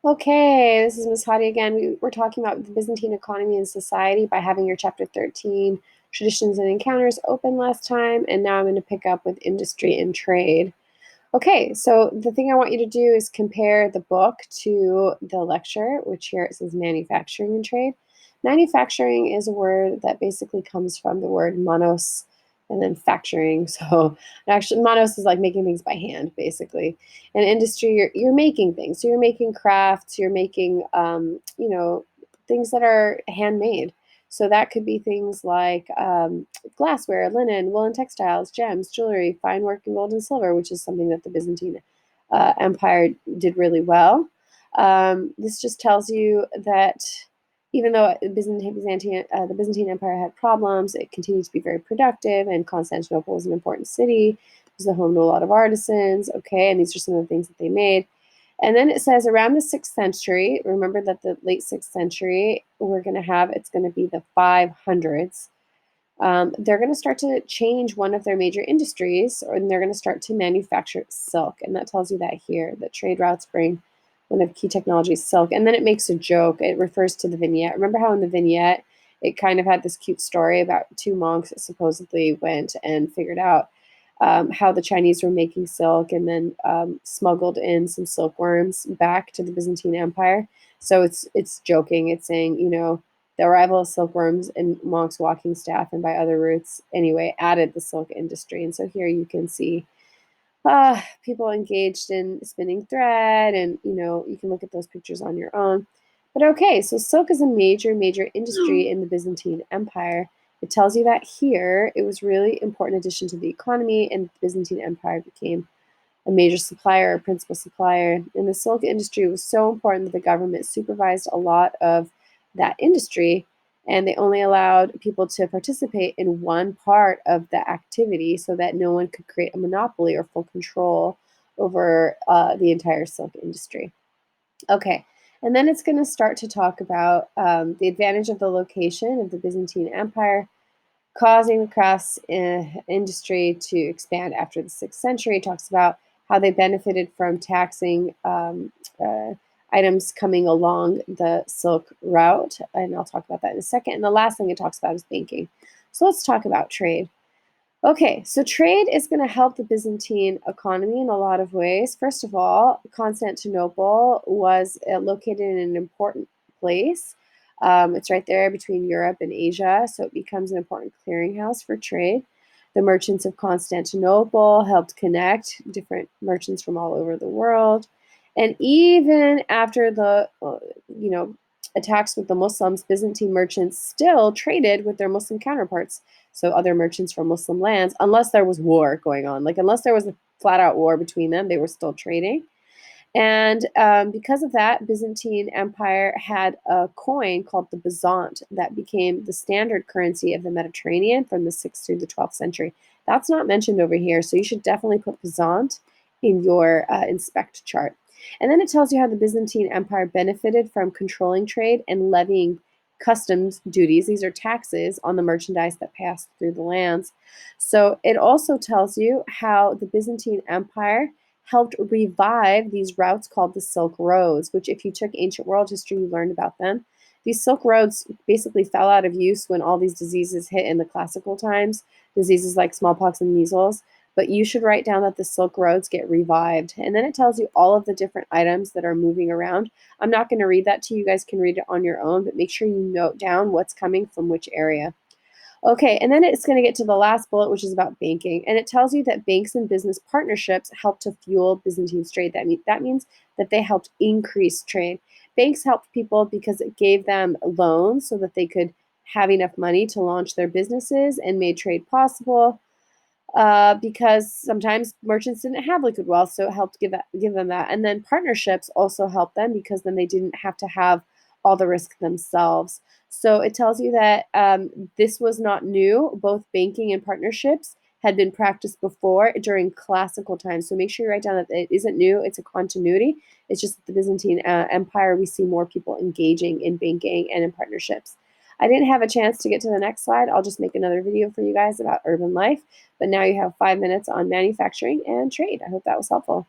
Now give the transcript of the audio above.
Okay, this is Miss Hadi again. We're talking about the Byzantine economy and society by having your chapter 13, Traditions and Encounters, open last time, and now I'm going to pick up with industry and trade. Okay, so the thing I want you to do is compare the book to the lecture, which here it says manufacturing and trade. Manufacturing is a word that basically comes from the word manos and then factoring. So actually, manos is like making things by hand, basically. In industry, you're making things. So you're making crafts, you're making, things that are handmade. So that could be things like glassware, linen, woolen textiles, gems, jewelry, fine work in gold and silver, which is something that the Byzantine Empire did really well. This just tells you that even though the Byzantine Empire had problems, it continued to be very productive, and Constantinople was an important city. It was the home to a lot of artisans. Okay, and these are some of the things that they made. And then it says around the 6th century, remember that the late 6th century, it's going to be the 500s. They're going to start to change one of their major industries, and they're going to start to manufacture silk. And that tells you that here, that trade routes bring one of the key technologies, silk. And then it makes a joke. It refers to the vignette. Remember how in the vignette, it kind of had this cute story about two monks that supposedly went and figured out how the Chinese were making silk and then smuggled in some silkworms back to the Byzantine Empire. So it's joking. It's saying, the arrival of silkworms and monks' walking staff, and by other routes anyway, added the silk industry. And so here you can see people engaged in spinning thread, and you can look at those pictures on your own. But okay, so silk is a major industry in the Byzantine Empire. It tells you that here it was really important addition to the economy, and the Byzantine Empire became a major supplier, a principal supplier. And the silk industry was so important that the government supervised a lot of that industry, and they only allowed people to participate in one part of the activity so that no one could create a monopoly or full control over the entire silk industry. Okay, and then it's going to start to talk about the advantage of the location of the Byzantine Empire, causing the crafts industry to expand after the 6th century. It talks about how they benefited from taxing items coming along the Silk Route, and I'll talk about that in a second. And the last thing it talks about is banking. So let's talk about trade. Okay, so trade is going to help the Byzantine economy in a lot of ways. First of all, Constantinople was located in an important place. It's right there between Europe and Asia, so it becomes an important clearinghouse for trade. The merchants of Constantinople helped connect different merchants from all over the world. And even after the, attacks with the Muslims, Byzantine merchants still traded with their Muslim counterparts, so other merchants from Muslim lands, unless there was war going on. Like, unless there was a flat-out war between them, they were still trading. And because of that, Byzantine Empire had a coin called the Byzant that became the standard currency of the Mediterranean from the 6th through the 12th century. That's not mentioned over here, so you should definitely put Byzant in your inspect chart. And then it tells you how the Byzantine Empire benefited from controlling trade and levying customs duties. These are taxes on the merchandise that passed through the lands. So it also tells you how the Byzantine Empire helped revive these routes called the Silk Roads, which if you took ancient world history, you learned about them. These Silk Roads basically fell out of use when all these diseases hit in the classical times, diseases like smallpox and measles. But you should write down that the Silk Roads get revived. And then it tells you all of the different items that are moving around. I'm not going to read that to you. You guys can read it on your own, but make sure you note down what's coming from which area. Okay, and then it's going to get to the last bullet, which is about banking. And it tells you that banks and business partnerships help to fuel Byzantine's trade. That means that they helped increase trade. Banks helped people because it gave them loans so that they could have enough money to launch their businesses and made trade possible. Because sometimes merchants didn't have liquid wealth, so it helped give them that. And then partnerships also helped them because then they didn't have to have all the risk themselves. So it tells you that this was not new. Both banking and partnerships had been practiced before during classical times. So make sure you write down that it isn't new. It's a continuity. It's just that the Byzantine Empire, we see more people engaging in banking and in partnerships. I didn't have a chance to get to the next slide. I'll just make another video for you guys about urban life. But now you have 5 minutes on manufacturing and trade. I hope that was helpful.